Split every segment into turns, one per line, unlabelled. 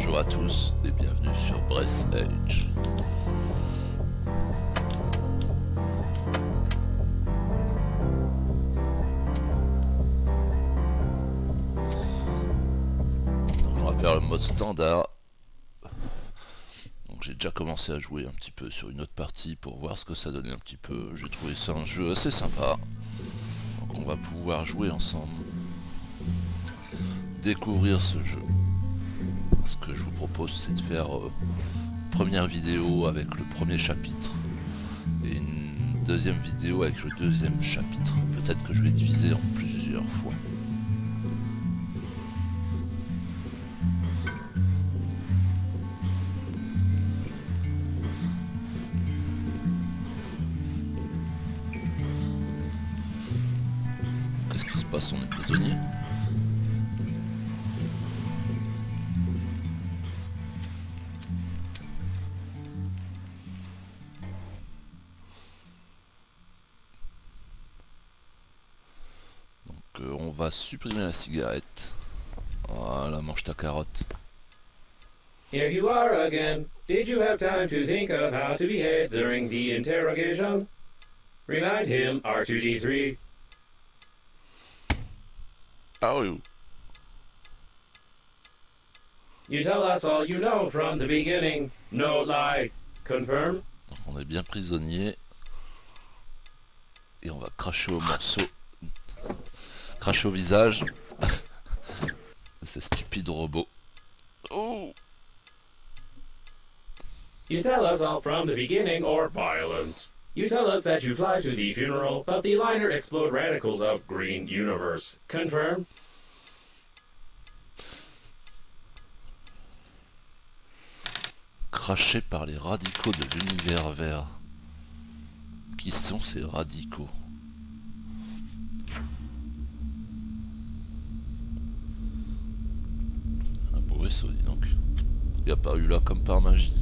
Bonjour à tous et bienvenue sur Breath Edge. Donc on va faire le mode standard. Donc j'ai déjà commencé à jouer un petit peu sur une autre partie pour voir ce que ça donnait un petit peu. J'ai trouvé ça un jeu assez sympa. Donc on va pouvoir jouer ensemble, découvrir ce jeu. Ce que je vous propose, c'est de faire une première vidéo avec le premier chapitre et une deuxième vidéo avec le deuxième chapitre. Peut-être que je vais diviser en plusieurs fois. Qu'est-ce qui se passe? On est prisonnier? On va supprimer la cigarette. Voilà, mange ta carotte.
Here you are again. Did you have time to think of how to behave during the interrogation? Remind him, R2-D3.
Ah oui.
You tell us all you know from the beginning. No lie. Confirm?
Donc on est bien prisonnier. Et on va cracher au morceau. Cracher au visage. Ces stupides robots. Oh!
You tell us all from the beginning or violence. You tell us that you fly to the funeral, but the liner explode radicals of green universe. Confirm?
Craché par les radicaux de l'univers vert. Qui sont ces radicaux? Un beau vaisseau, dis donc. Il a apparu là comme par magie.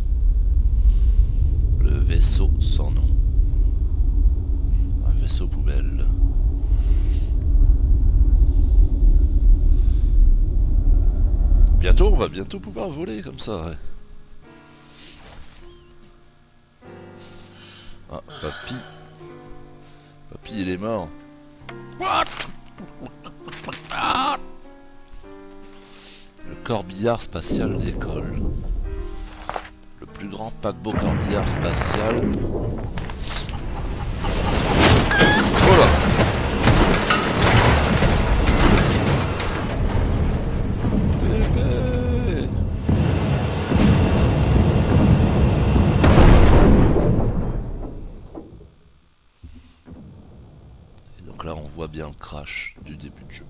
Le vaisseau sans nom. Un vaisseau poubelle. Bientôt, on va bientôt pouvoir voler comme ça, ouais. Ah, papy. Papy, il est mort. Le corbillard spatial décolle. Le plus grand paquebot corbillard spatial. Voilà. Bébé. Et donc là, on voit bien le crash du début de jeu.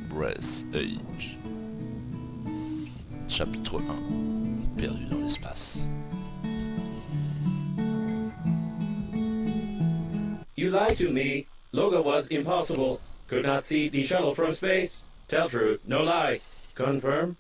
Breath Edge. Chapitre 1. Perdu dans l'espace.
You lied to me. Logo was impossible. Could not see the shuttle from space. Tell truth, no lie. Confirm?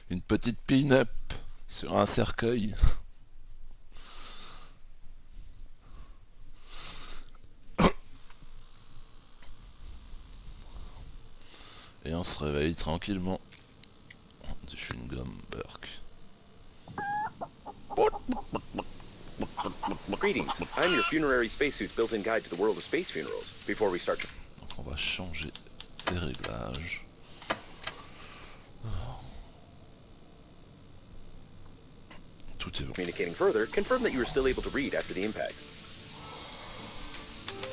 Une petite pin-up sur un cercueil. Et on se réveille tranquillement du chewing-gum Burke.
Greetings, I'm your funerary spacesuit's built-in guide to the world of space funerals. Before we start...
Donc on va changer les réglages. Tout est bon.
Communicating further, confirm that you are still able to read after the impact.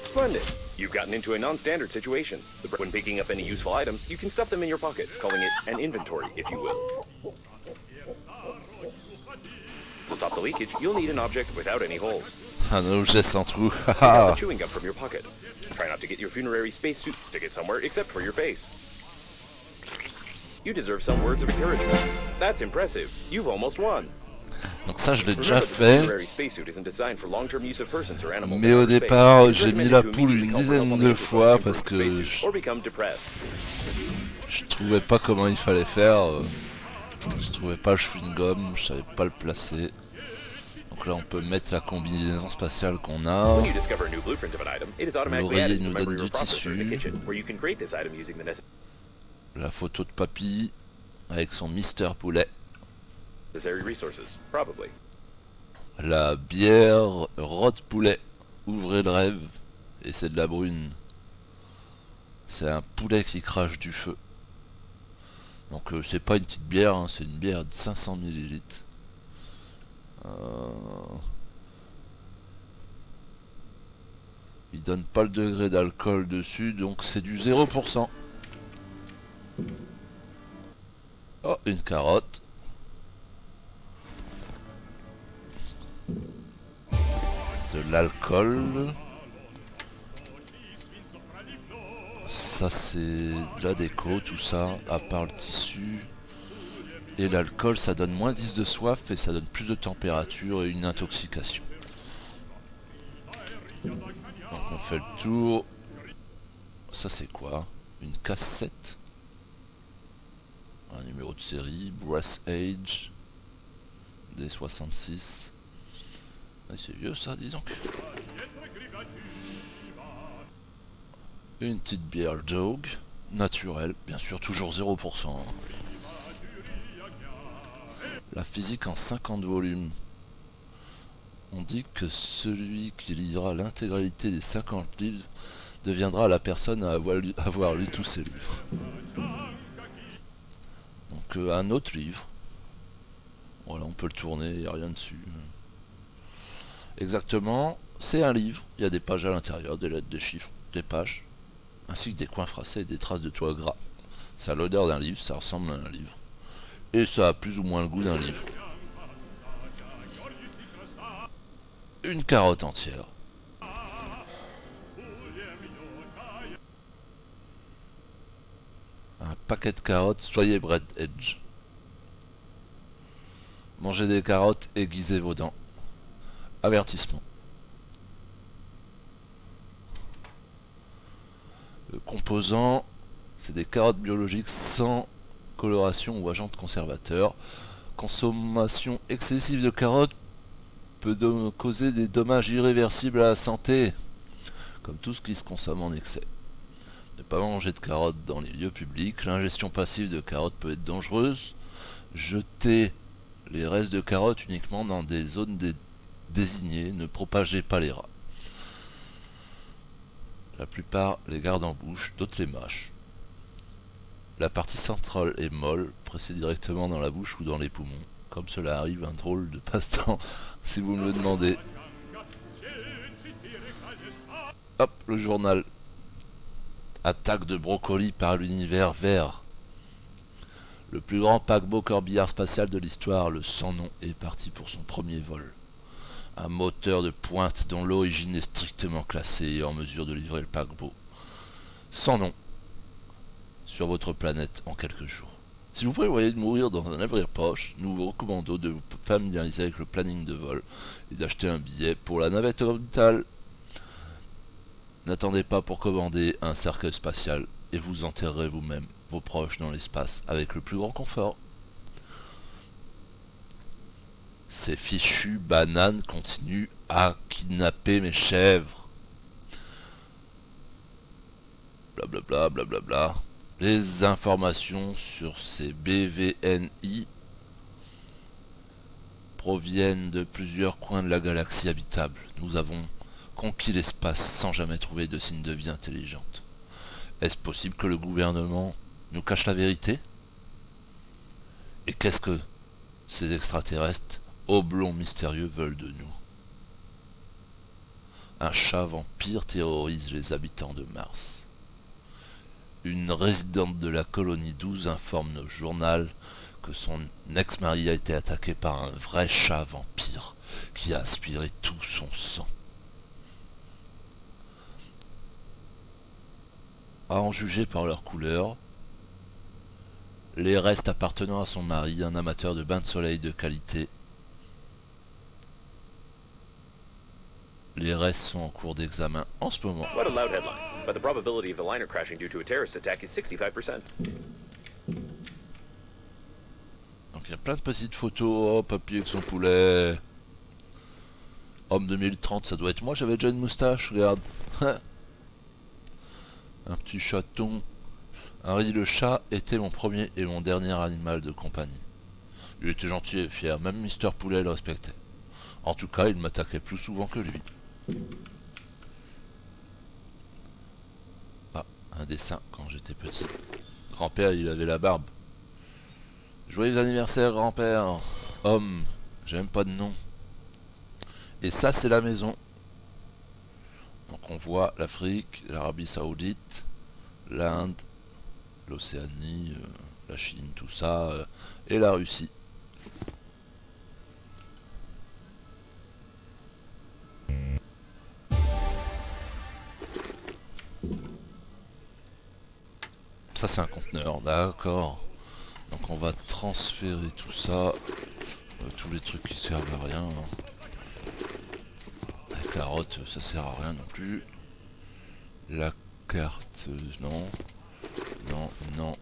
Splendid! You've gotten into a non-standard situation. When picking up any useful items, you can stuff them in your pockets, calling it an inventory, if you will. To stop the leakage, you'll need an object without any holes.
Un objet sans trou.
Pick out the chewing gum from your pocket. Try not to get your funerary spacesuit stick it somewhere except for your face. You deserve some words of encouragement. That's impressive. You've almost won.
Donc ça je l'ai déjà
Remember, the
fait.
temporary spacesuit isn't designed for long-term use of persons or animals
Mais
in
au
outer space.
départ
It's
j'ai mis
recommended
la
to
poule
immediately
une
call for help
dizaine
on the
de
interphone
fois
and
parce
improve
que
spacesuit or become depressed.
je trouvais pas comment il fallait faire. Je trouvais pas le chewing-gum, je savais pas le placer. Donc là on peut mettre la combinaison spatiale qu'on a.
When you discover a new blueprint of an item, it is automatically
L'oreiller
added to
nous
the
donne
memory
du
reprocessor in the
tissu.
kitchen, where you can create this item using the
La photo de papy avec son Mister Poulet.
necessary resources, probably.
La bière Rod Poulet. Ouvrez le rêve. Et c'est de la brune. C'est un poulet qui crache du feu. Donc c'est pas une petite bière, hein, c'est une bière de 500 ml. Il donne pas le degré d'alcool dessus, donc c'est du 0%. Oh, une carotte. De l'alcool. Ça c'est de la déco, tout ça, à part le tissu. Et l'alcool, ça donne moins 10 de soif et ça donne plus de température et une intoxication. Donc on fait le tour. Ça c'est quoi? Une cassette. Un numéro de série, Brass Age, D66. Ah, c'est vieux ça, dis donc. Une petite bière Jog, naturelle, bien sûr toujours 0%. La physique en 50 volumes. On dit que celui qui lisera l'intégralité des 50 livres deviendra la personne à avoir lu tous ces livres. Donc un autre livre. Voilà, on peut le tourner, il n'y a rien dessus. Exactement, c'est un livre. Il y a des pages à l'intérieur, des lettres, des chiffres, des pages, ainsi que des coins froissés et des traces de toile gras. Ça a l'odeur d'un livre, ça ressemble à un livre. Et ça a plus ou moins le goût d'un livre. Une carotte entière. Un paquet de carottes, soyez Bread Edge. Mangez des carottes, aiguisez vos dents. Avertissement. Le composant, c'est des carottes biologiques sans coloration ou agent conservateur. Consommation excessive de carottes peut causer des dommages irréversibles à la santé, comme tout ce qui se consomme en excès. Ne pas manger de carottes dans les lieux publics. L'ingestion passive de carottes peut être dangereuse. Jetez les restes de carottes uniquement dans des zones désignées. Ne propagez pas les rats. La plupart les gardent en bouche, d'autres les mâchent. La partie centrale est molle, pressée directement dans la bouche ou dans les poumons. Comme cela arrive, un drôle de passe-temps, si vous me le demandez. Hop, le journal. Attaque de brocoli par l'univers vert. Le plus grand paquebot corbillard spatial de l'histoire, le Sans Nom, est parti pour son premier vol. Un moteur de pointe dont l'origine est strictement classée et en mesure de livrer le paquebot. Sans nom. Sur votre planète en quelques jours. Si vous prévoyez de mourir dans un avenir proche, nous vous recommandons de vous familiariser avec le planning de vol et d'acheter un billet pour la navette orbitale. N'attendez pas pour commander un cercueil spatial et vous enterrerez vous-même vos proches dans l'espace avec le plus grand confort. Ces fichues bananes continuent à kidnapper mes chèvres. Blablabla, blablabla. Les informations sur ces BVNI proviennent de plusieurs coins de la galaxie habitable. Nous avons conquis l'espace sans jamais trouver de signe de vie intelligente. Est-ce possible que le gouvernement nous cache la vérité? Et qu'est-ce que ces extraterrestres oblongs mystérieux veulent de nous? Un chat vampire terrorise les habitants de Mars. Une résidente de la colonie 12 informe nos journaux que son ex-mari a été attaqué par un vrai chat vampire qui a aspiré tout son sang. À en juger par leur couleur, les restes appartenant à son mari, un amateur de bains de soleil de qualité, Les restes sont en cours d'examen en ce moment.
What a loud headline. But the probability of the liner crashing due to a terrorist attack is 65%.
Donc il y a plein de petites photos. Oh, papy avec son poulet. Homme 2030, ça doit être moi, j'avais déjà une moustache, regarde. Un petit chaton. Harry le chat était mon premier et mon dernier animal de compagnie. Il était gentil et fier, même Mister Poulet le respectait. En tout cas, il m'attaquait plus souvent que lui. Ah, un dessin quand j'étais petit. Grand-père, il avait la barbe. Joyeux anniversaire, grand-père. Homme, j'ai même pas de nom. Et ça, c'est la maison. Donc on voit l'Afrique, l'Arabie Saoudite, l'Inde, l'Océanie, la Chine, tout ça, et la Russie. Ça c'est un conteneur, d'accord. Donc on va transférer tout ça, tous les trucs qui servent à rien. La carotte, ça sert à rien non plus. La carte, non. Non, non.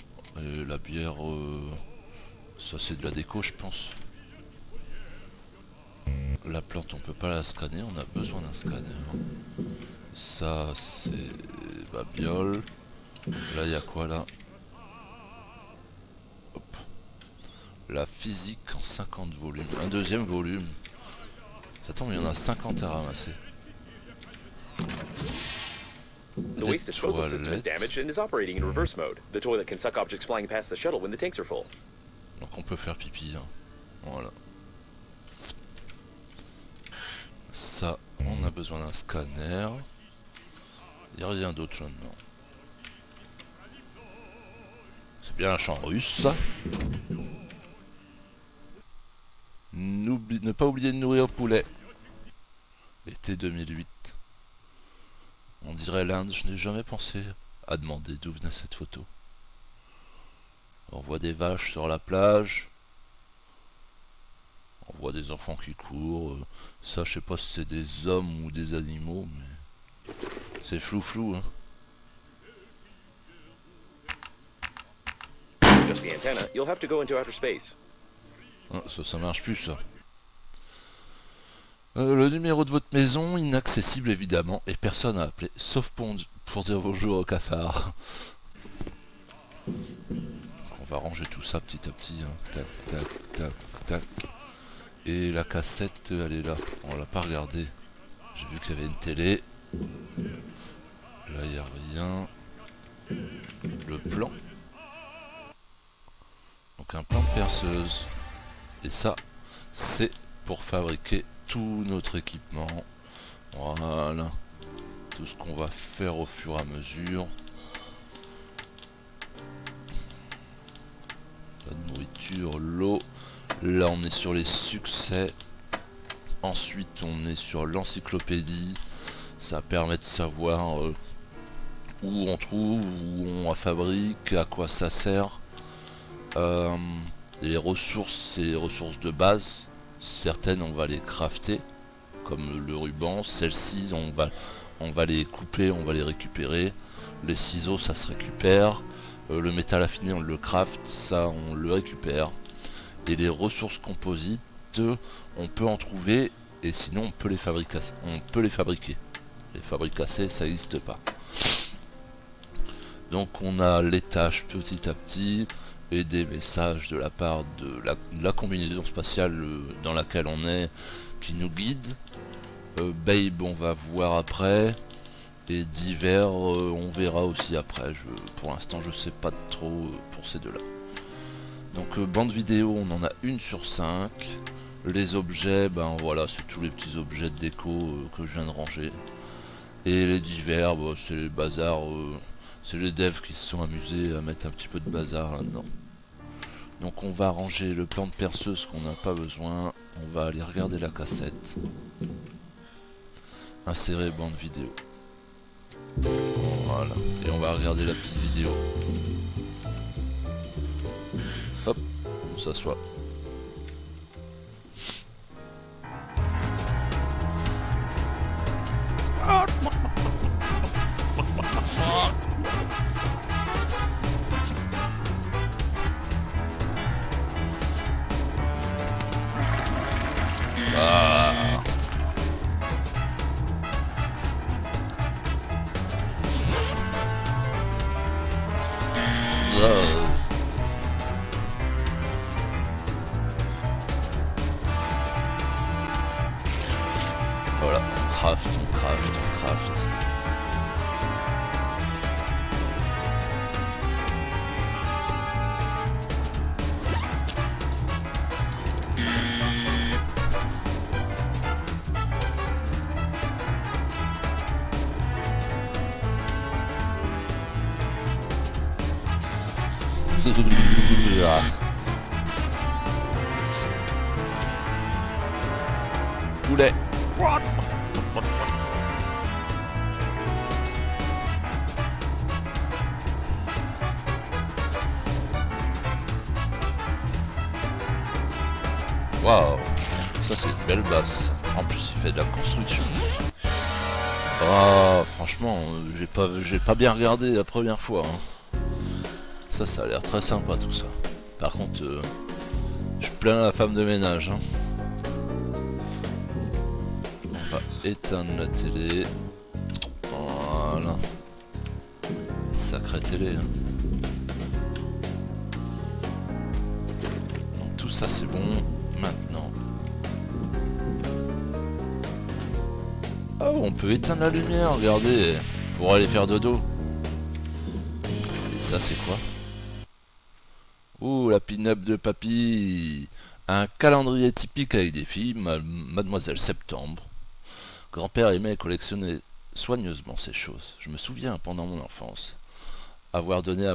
La bière, ça c'est de la déco je pense. La plante on peut pas la scanner, on a besoin d'un scanner. Ça c'est babiole. Là il y a quoi là? Hop. La physique en 50 volumes. Un deuxième volume. Ça tombe, il y en a 50 à ramasser.
The waste disposal system is damaged and is operating in reverse mode. The toilet can suck objects flying past the shuttle when the tanks are full.
Donc on peut faire pipi, hein. Voilà. Ça, on a besoin d'un scanner. Il n'y a rien d'autre là-dedans. C'est bien un chant russe, ça. Ne pas oublier de nourrir poulet. Été 2008. On dirait l'Inde, je n'ai jamais pensé à demander d'où venait cette photo. On voit des vaches sur la plage. On voit des enfants qui courent. Ça, je sais pas si c'est des hommes ou des animaux, mais c'est flou, hein.
Just the antenna, you'll have to go into outer space.
Ah, ça marche plus, ça. Le numéro de votre maison, inaccessible évidemment, et personne à appeler, sauf pour dire bonjour au cafard. On va ranger tout ça petit à petit, hein. Tac, tac, tac, tac. Et la cassette, elle est là, on l'a pas regardée. J'ai vu qu'il y avait une télé. Là, il n'y a rien. Le plan. Donc un plan de perceuse. Et ça, c'est pour fabriquer tout notre équipement. Voilà. Tout ce qu'on va faire au fur et à mesure. La nourriture, l'eau. Là, on est sur les succès. Ensuite, on est sur l'encyclopédie. Ça permet de savoir où on trouve, où on fabrique, à quoi ça sert. Les ressources, c'est les ressources de base. Certaines, on va les crafter, comme le ruban. Celles-ci, on va les couper, on va les récupérer. Les ciseaux, ça se récupère. Le métal affiné, on le craft, ça, on le récupère. Et les ressources composites, on peut en trouver, et sinon, on peut les fabriquer. Les fabricacer, ça n'existe pas. Donc, on a les tâches petit à petit. Et des messages de la part de la combinaison spatiale dans laquelle on est, qui nous guide. Babe, on va voir après. Et divers, on verra aussi après. Pour l'instant, je sais pas trop pour ces deux-là. Donc, bande vidéo, on en a 1 sur 5. Les objets, ben voilà, c'est tous les petits objets de déco que je viens de ranger. Et les divers, bah, c'est les bazars. C'est les devs qui se sont amusés à mettre un petit peu de bazar là-dedans. Donc on va ranger le plan de perceuse qu'on n'a pas besoin. On va aller regarder la cassette. Insérer bande vidéo. Voilà. Et on va regarder la petite vidéo. Hop, on s'assoit. craft, on craft, on craft. Poulet. Waouh, ça c'est une belle basse. En plus il fait de la construction. Ah, franchement, j'ai pas bien regardé la première fois. Hein. Ça a l'air très sympa tout ça. Par contre, je plains la femme de ménage. Hein. On va éteindre la télé. Voilà. Une sacrée télé. Hein. Donc tout ça c'est bon. Maintenant. Oh, on peut éteindre la lumière, regardez. Pour aller faire dodo. Et ça c'est quoi? Ouh, la pin-up de papy. Un calendrier typique avec des filles, Mademoiselle Septembre. Grand-père aimait collectionner soigneusement ces choses. Je me souviens, pendant mon enfance, avoir donné à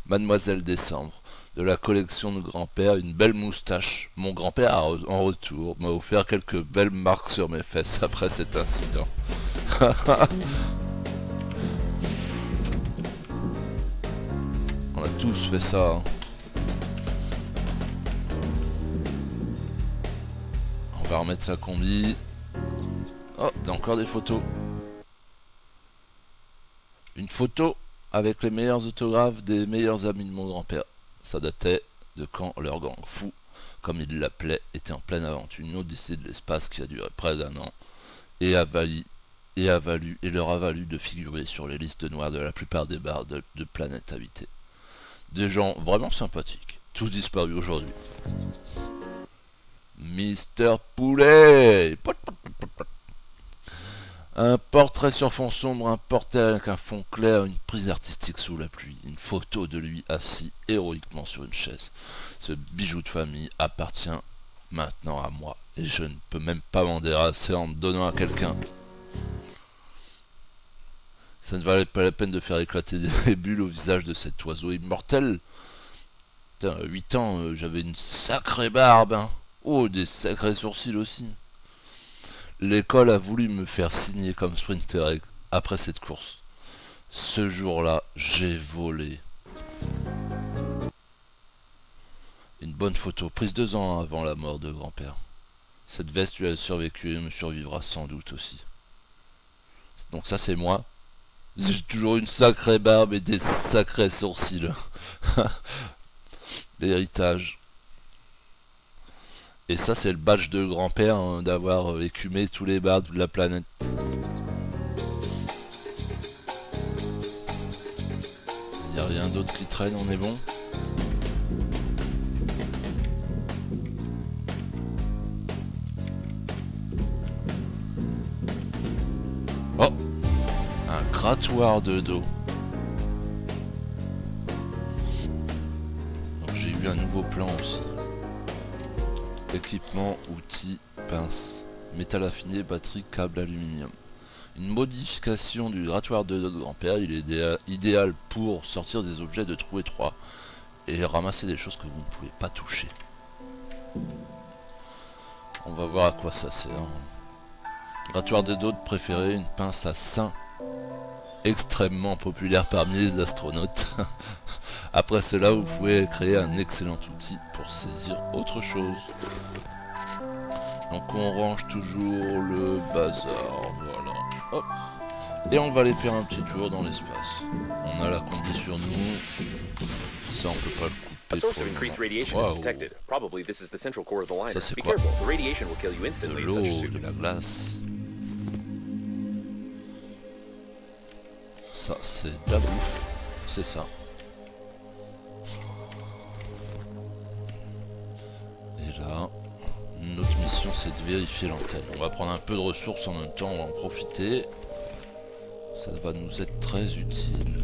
Mademoiselle Décembre de la collection de grand-père une belle moustache. Mon grand-père, en retour, m'a offert quelques belles marques sur mes fesses après cet incident. On a tous fait ça. Hein. On va remettre la combi. Oh, il y a encore des photos. Une photo avec les meilleurs autographes des meilleurs amis de mon grand-père. Ça datait de quand leur gang fou, comme il l'appelait, était en pleine aventure. Une odyssée de l'espace qui a duré près d'un an et leur a valu de figurer sur les listes noires de la plupart des bars de planètes habitées. Des gens vraiment sympathiques, tous disparus aujourd'hui. Mister Poulet. Un portrait sur fond sombre, un portrait avec un fond clair, une prise artistique sous la pluie, une photo de lui assis héroïquement sur une chaise. Ce bijou de famille appartient maintenant à moi, et je ne peux même pas m'en débarrasser en me donnant à quelqu'un. Ça ne valait pas la peine de faire éclater des bulles au visage de cet oiseau immortel. Putain, à 8 ans, j'avais une sacrée barbe, hein. Oh, des sacrés sourcils aussi. L'école a voulu me faire signer comme sprinter après cette course. Ce jour-là, j'ai volé. Une bonne photo, prise 2 ans avant la mort de grand-père. Cette veste lui a survécu et me survivra sans doute aussi. Donc ça c'est moi. J'ai toujours une sacrée barbe et des sacrés sourcils. L'héritage. Et ça c'est le badge de grand-père, hein, d'avoir écumé tous les bars de la planète. Il n'y a rien d'autre qui traîne, on est bon. Oh, un grattoir de dos. Donc j'ai eu un nouveau plan aussi. Équipement, outils, pinces, métal affiné, batterie, câble aluminium. Une modification du grattoir de dos de grand-père, il est idéal pour sortir des objets de trous étroits et ramasser des choses que vous ne pouvez pas toucher. On va voir à quoi ça sert. Grattoir de dos préféré, une pince à sein, extrêmement populaire parmi les astronautes. Après cela, vous pouvez créer un excellent outil pour saisir autre chose. Donc on range toujours le bazar, voilà. Hop. Et on va aller faire un petit tour dans l'espace. On a la combi sur nous. Ça on peut pas le couper.
A source of increased radiation is detected. Probably this is the central core of the liner. Be careful, the radiation will kill you instantly in such a
De
suit.
l'eau, de la glace. Ça c'est de la bouffe. C'est ça. Et là, notre mission c'est de vérifier l'antenne. On va prendre un peu de ressources en même temps, on va en profiter. Ça va nous être très utile.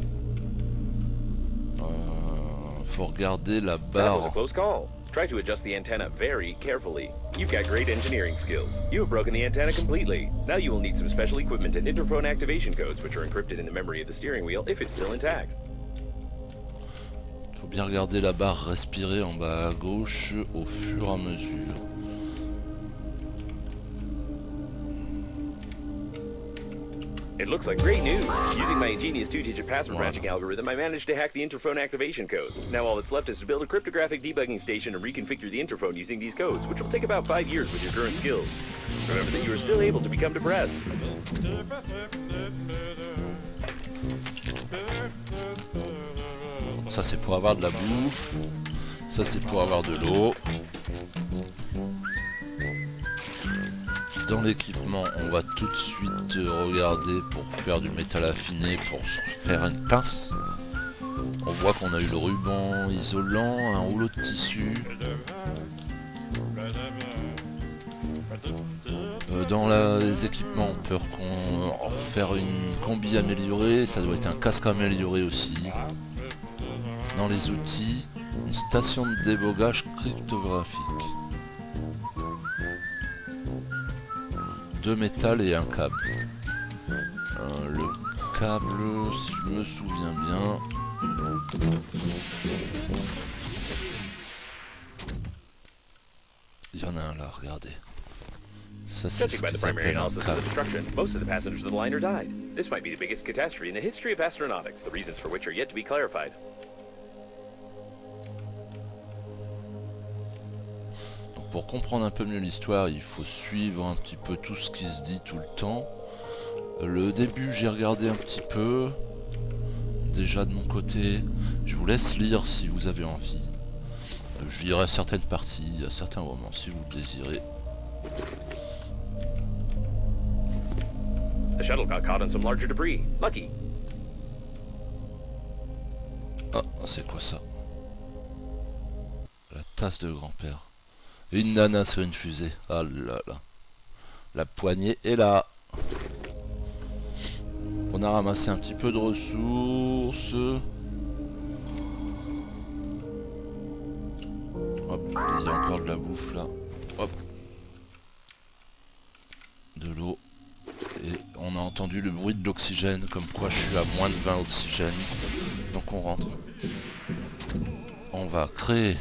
Faut regarder la
That
barre.
was a close call. Try to adjust the antenna very carefully. You've got great engineering skills. You have broken the antenna completely. Now you will need some special equipment and interphone activation codes, which are encrypted in the memory of the steering wheel if it's still intact.
Faut bien regarder la barre respirer en bas à gauche au fur et à mesure.
It looks like great news. Using my ingenious two-digit password
Wow.
matching algorithm, I managed to hack the interphone activation codes. Now all that's left is to build a cryptographic debugging station and reconfigure the interphone using these codes, which will take about 5 years with your current skills. Remember that you are still able to become depressed.
Donc ça c'est pour avoir de la bouffe. Ça c'est pour avoir de l'eau. Dans l'équipement, on va tout de suite regarder pour faire du métal affiné, pour se faire une pince. On voit qu'on a eu le ruban isolant, un rouleau de tissu. Dans les équipements, on peut faire une combi améliorée, ça doit être un casque amélioré aussi. Dans les outils, une station de débogage cryptographique. 2 métal et un câble. Le câble, si je me souviens bien... Il y en a un là, regardez. Ça c'est
Judging
ce
by the
qu'ils
primary
appellent un
analysis of the
câble.
destruction, most of the passengers of the liner died. This might be the biggest catastrophe in the history of astronautics, the reasons for which are yet to be clarified.
Donc pour comprendre un peu mieux l'histoire, il faut suivre un petit peu tout ce qui se dit tout le temps. Le début, j'ai regardé un petit peu. Déjà de mon côté, je vous laisse lire si vous avez envie. Je lirai certaines parties, à certains moments si vous le désirez.
The shuttle got caught on some larger debris. Lucky.
Ah, c'est quoi ça? La tasse de grand-père. Une nana sur une fusée. Ah là là. La poignée est là. On a ramassé un petit peu de ressources. Hop, il y a encore de la bouffe là. Hop. De l'eau. Et on a entendu le bruit de l'oxygène, comme quoi je suis à moins de 20 oxygène. Donc on rentre. On va créer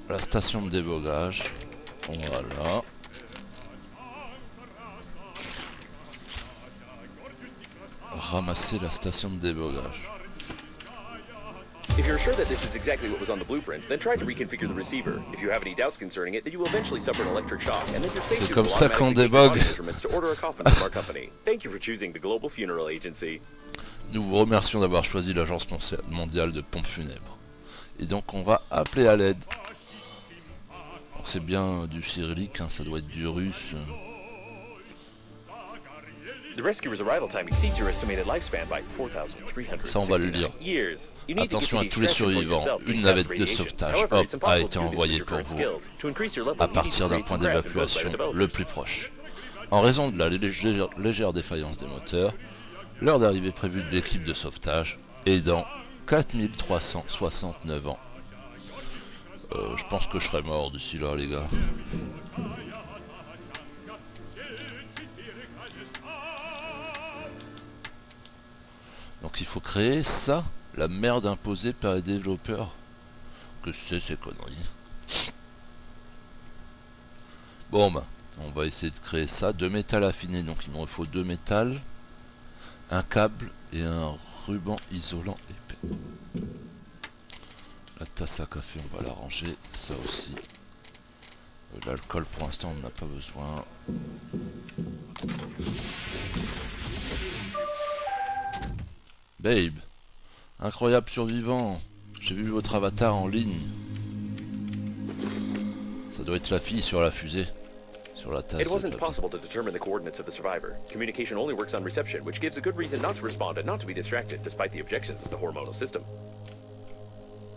la station de débogage. Voilà. Ramasser la station de débogage.
If you're sure that this is exactly what was on the blueprint, then try to reconfigure the receiver. If you have any doubts concerning it, then you will eventually suffer an electric shock, and then your
C'est
spacesuit
comme
will
ça qu'on
automatically take
débogue.
the measurements to order a coffin from our company. Thank you for choosing the Global Funeral Agency.
Nous vous remercions d'avoir choisi l'Agence mondiale de pompes funèbres. Et donc on va appeler à l'aide. C'est bien du cyrillique, hein, ça doit être du russe.
The rescuer's arrival time exceeds your estimated lifespan by
Ça, on va le
4,369
lire.
years. You need to
Attention
get
à
to
tous les
the extraction point
survivants.
yourself to
Une
decrease
navette de
radiation.
sauvetage,
However,
hop,
it's
a
impossible
été
to do this with
envoyée
your
pour
current
vous.
skills. To increase your level,
À
you need to
partir d'un
create
point
some craft developed by the
d'évacuation le
developers.
plus proche. En raison de la légère défaillance des moteurs, l'heure d'arrivée prévue de l'équipe de sauvetage est dans 4369 ans. Je pense que je serai mort d'ici là, les gars. Donc il faut créer ça, la merde imposée par les développeurs. Que c'est ces conneries. Bon bah, on va essayer de créer ça. 2 métal affinés, donc il me faut 2 métal, un câble et un ruban isolant épais. La tasse à café, on va la ranger, ça aussi. L'alcool pour l'instant on n'en a pas besoin. Babe, incroyable survivant, j'ai vu votre avatar en ligne. Ça doit être la fille sur la fusée, sur la tasse.
It wasn't possible to determine the coordinates of the survivor. Communication only works on reception, which gives a good reason not to respond and not to be distracted, despite the objections of the hormonal system.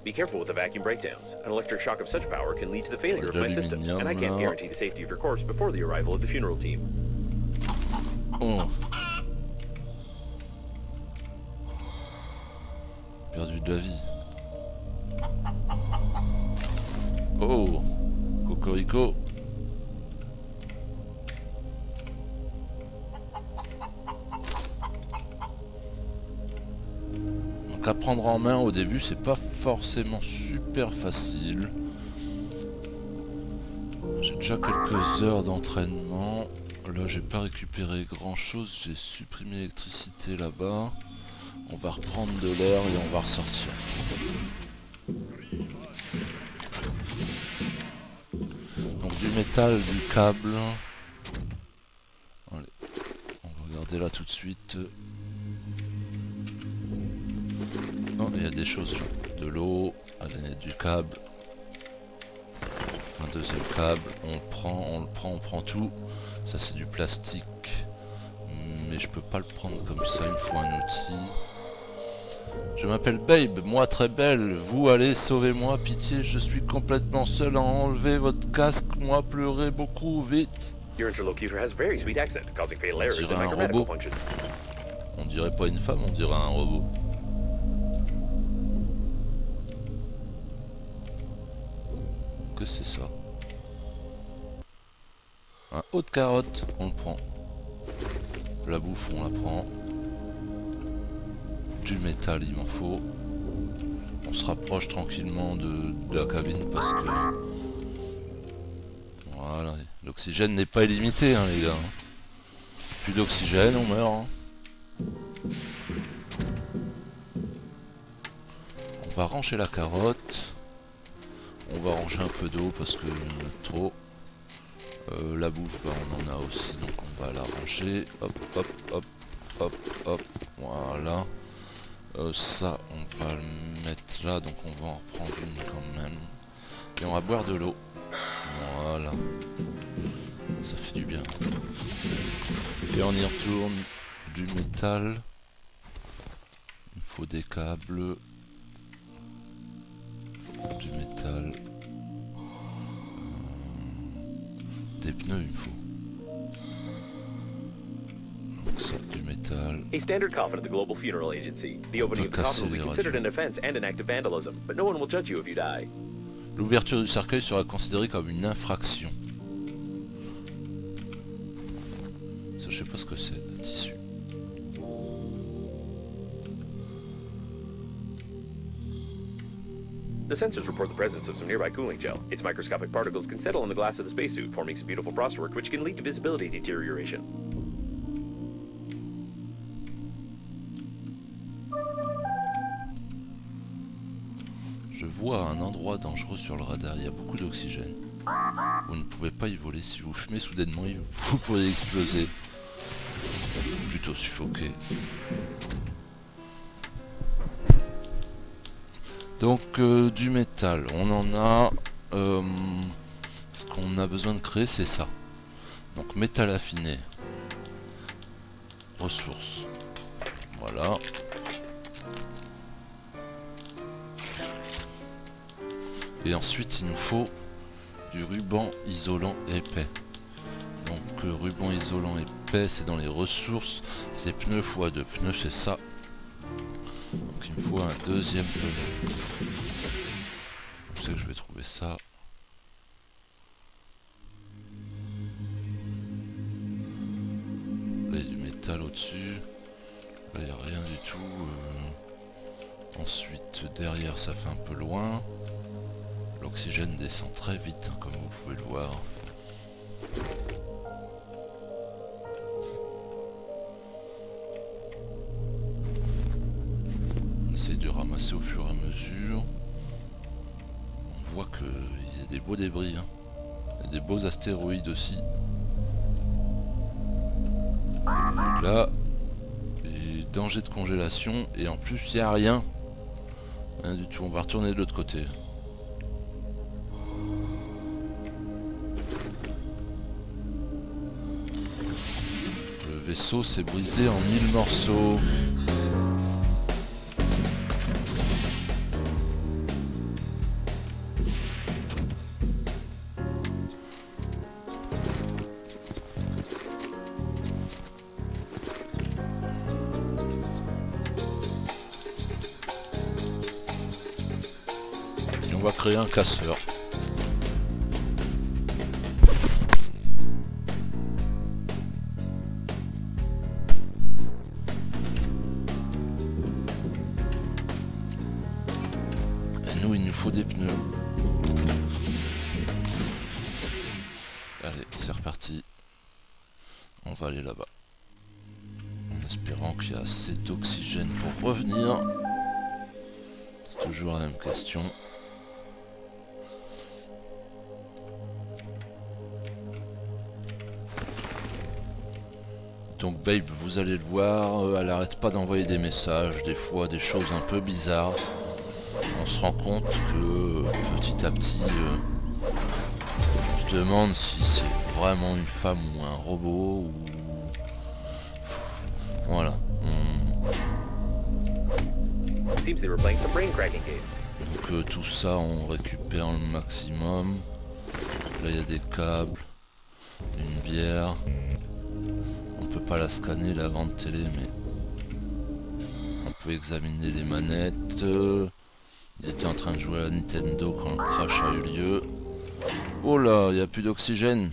Be careful with the vacuum breakdowns. An electric shock of such power can lead to the failure of my systems, and I can't guarantee the safety of your corpse before the arrival of the funeral team.
Oh. Perdu de la vie. Oh, Cocorico. Donc à prendre en main au début, c'est pas forcément super facile. J'ai déjà quelques heures d'entraînement. Là, j'ai pas récupéré grand chose. J'ai supprimé l'électricité là-bas. On va reprendre de l'air et on va ressortir. Donc du métal, du câble. Allez, on va regarder là tout de suite. Non, il y a des choses là. De l'eau, allez, du câble. Un deuxième câble, on prend tout. Ça c'est du plastique. Mais je peux pas le prendre comme ça, il me faut un outil. Je m'appelle Babe, moi très belle, vous allez sauvez-moi, pitié, je suis complètement seul à enlever votre casque, moi pleurer beaucoup, vite.
Your interlocutor has very sweet accent, causing fatal errors in my grammatical functions.
On dirait pas une femme, on dirait un robot. Que c'est ça? Un haut de carotte, on le prend. La bouffe, on la prend. Du métal, il m'en faut. On se rapproche tranquillement de la cabine parce que... Voilà, l'oxygène n'est pas illimité, hein, les gars. Plus d'oxygène, on meurt. Hein. On va ranger la carotte. On va ranger un peu d'eau parce que trop. La bouffe, bah, on en a aussi, donc on va la ranger. Hop, hop, hop, hop, hop. Voilà. Ça, on va le mettre là, donc on va en prendre une quand même. Et on va boire de l'eau. Voilà. Ça fait du bien. Et on y retourne. Du métal. Il faut des câbles. Du métal. Des pneus, il me faut. Donc ça, du métal.
A standard coffin of the Global Funeral Agency. The opening of the coffin will be considered an offense and an act of vandalism, but no one will judge you if you die.
L'ouverture du cercueil sera considérée comme une infraction. Ça, je sais pas ce que c'est, un tissu.
The sensors report the presence of some nearby cooling gel. Its microscopic particles can settle on the glass of the spacesuit, forming some beautiful frostwork which can lead to visibility deterioration.
Je vois un endroit dangereux sur le radar, il y a beaucoup d'oxygène. Vous ne pouvez pas y voler, si vous fumez soudainement, vous pourriez exploser. Plutôt suffoquer. Donc du métal, on en a. Ce qu'on a besoin de créer, c'est ça. Donc métal affiné. Ressources. Voilà. Et ensuite, il nous faut du ruban isolant épais. Donc ruban isolant épais, c'est dans les ressources. C'est pneus x 2 pneus, c'est ça. Donc il me faut un deuxième pneu. Je sais que je vais trouver ça. Là il y a du métal au-dessus. Là il n'y a rien du tout. Ensuite derrière ça fait un peu loin. L'oxygène descend très vite, hein, comme vous pouvez le voir. On essaie de ramasser au fur et à mesure. On voit qu'il y a des beaux débris. Hein. Il y a des beaux astéroïdes aussi. Et là, et danger de congélation. Et en plus, il n'y a rien. Rien du tout. On va retourner de l'autre côté. Le vaisseau s'est brisé en 1000 morceaux. va créer un casseur. Et nous, il nous faut des pneus. Allez, c'est reparti. On va aller là-bas. En espérant qu'il y a assez d'oxygène pour revenir. C'est toujours la même question. Donc Babe, vous allez le voir, elle arrête pas d'envoyer des messages, des fois des choses un peu bizarres. On se rend compte que petit à petit, on se demande si c'est vraiment une femme ou un robot ou... Voilà.
Seems they were playing some brain cracking game.
Donc tout ça on récupère le maximum. Là il y a des câbles, une bière. On peut pas la scanner la grande télé mais on peut examiner les manettes. Il était en train de jouer à la Nintendo quand le crash a eu lieu. Oh là, il n'y a plus d'oxygène.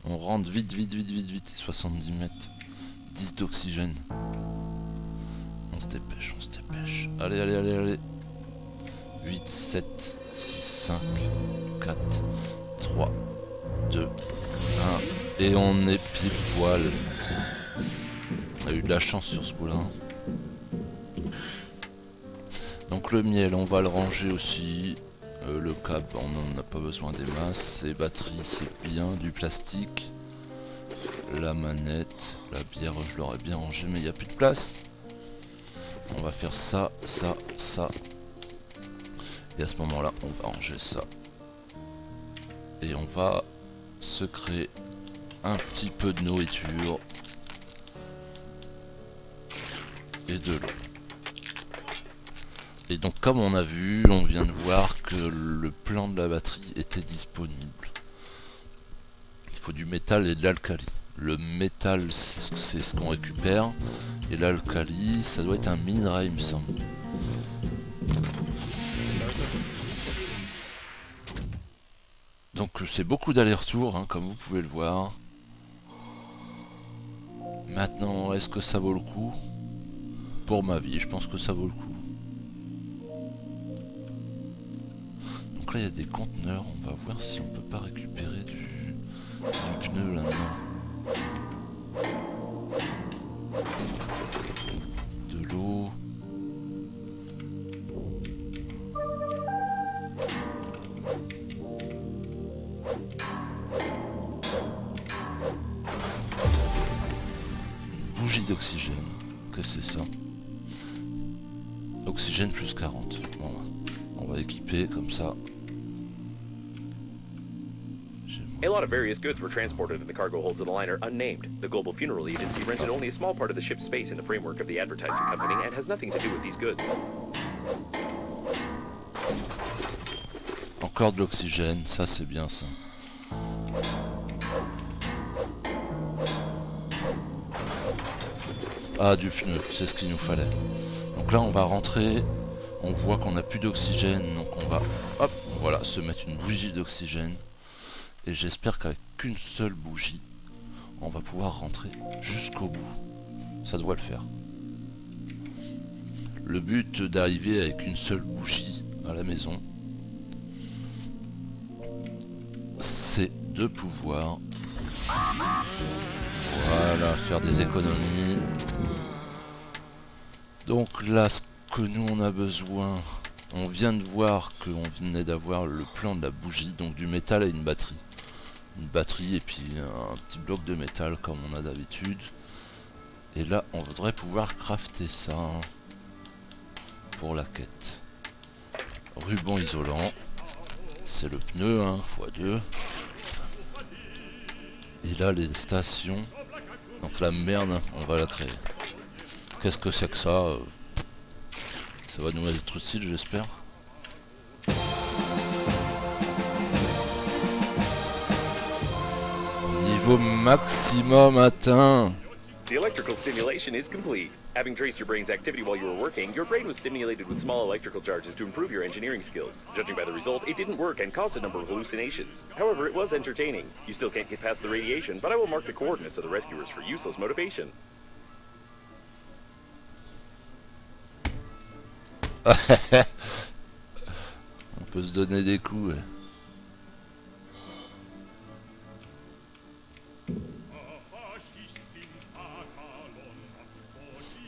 On rentre vite, vite, vite, vite, vite. 70 mètres. 10 d'oxygène. On se dépêche, on se dépêche. Allez, allez, allez, allez. 8, 7, 6, 5, 4, 3, 2, 1. Et on est pile poil. On a eu de la chance sur ce coup-là. Donc le miel, on va le ranger aussi. Le câble, on n'en a pas besoin des masses. Les batteries, c'est bien. Du plastique. La manette. La bière, je l'aurais bien rangée, mais il n'y a plus de place. On va faire ça, ça, ça. Et à ce moment-là, on va ranger ça. Et on va se créer un petit peu de nourriture. Et de l'eau. Et donc comme on a vu, on vient de voir que le plan de la batterie était disponible. Il faut du métal et de l'alcali. Le métal c'est ce qu'on récupère. Et l'alcali ça doit être un minerai il me semble. Donc c'est beaucoup d'allers-retours hein, comme vous pouvez le voir. Maintenant est-ce que ça vaut le coup? Pour ma vie je pense que ça vaut le coup. Donc là il y a des conteneurs, on va voir si on peut pas récupérer du pneu là-dedans. De l'eau. Une bougie d'oxygène, qu'est-ce que c'est ça? Oxygène plus 40. Voilà. On va équiper comme ça.
A lot of various goods were transported in the cargo holds of the liner unnamed. The Global Funeral Agency rented only a small part of the ship's space in the framework of the advertising company and has nothing to do with these goods.
Encore de l'oxygène, ça c'est bien ça. Ah du pneu, c'est ce qu'il nous fallait. Donc là on va rentrer, on voit qu'on n'a plus d'oxygène, donc on va hop, voilà, se mettre une bougie d'oxygène. Et j'espère qu'avec qu'une seule bougie, on va pouvoir rentrer jusqu'au bout. Ça doit le faire. Le but d'arriver avec une seule bougie à la maison, c'est de pouvoir voilà, faire des économies. Donc là, ce que nous on a besoin, on vient de voir qu'on venait d'avoir le plan de la bougie, donc du métal et une batterie. Une batterie et puis un petit bloc de métal comme on a d'habitude. Et là on voudrait pouvoir crafter ça pour la quête. Ruban isolant, c'est le pneu hein, x2. Et là les stations, donc la merde on va la créer. Qu'est-ce que c'est que ça? Ça va nous être utile j'espère. Niveau maximum atteint.
The electrical stimulation is complete. Having traced your brain's activity while you were working, your brain was stimulated with small electrical charges to improve your engineering skills. Judging by the result, it didn't work and caused a number of hallucinations. However, it was entertaining. You still can't get past the radiation, but I will mark the coordinates of the rescuers for useless motivation.
On peut se donner des coups, ouais.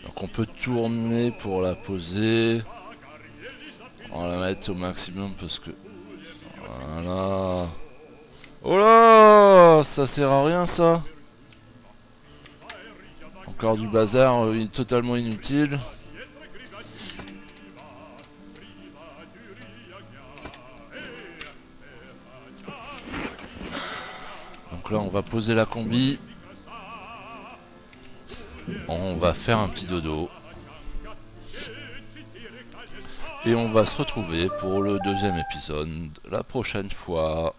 Donc on peut tourner pour la poser. On va la mettre au maximum parce que... Voilà. Oh là, ça sert à rien ça. Encore du bazar totalement inutile. Donc là on va poser la combi. On va faire un petit dodo. Et on va se retrouver pour le deuxième épisode la prochaine fois.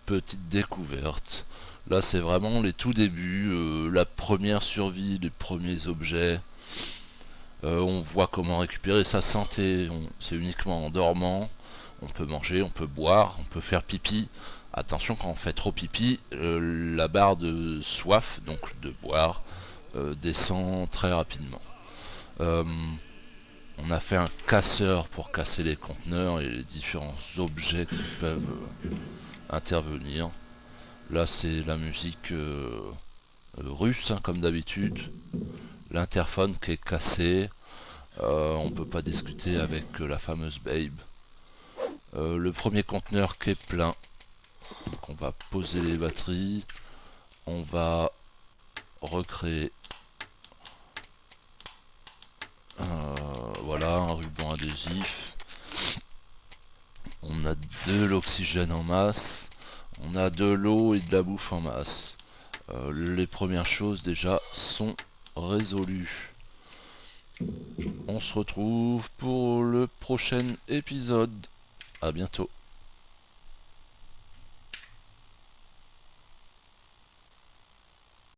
Petite découverte. Là c'est vraiment les tout débuts, la première survie, les premiers objets. On voit comment récupérer sa santé. C'est uniquement en dormant. On peut manger, on peut boire, on peut faire pipi. Attention, quand on fait trop pipi, la barre de soif, donc de boire, descend très rapidement. On a fait un casseur pour casser les conteneurs et les différents objets qui peuvent intervenir. Là c'est la musique russe, hein, comme d'habitude. L'interphone qui est cassé. On peut pas discuter avec la fameuse Babe. Le premier conteneur qui est plein. Donc on va poser les batteries. On va recréer voilà, un ruban adhésif. On a de l'oxygène en masse. On a de l'eau et de la bouffe en masse. Les premières choses déjà sont résolues. On se retrouve pour le prochain épisode. À bientôt.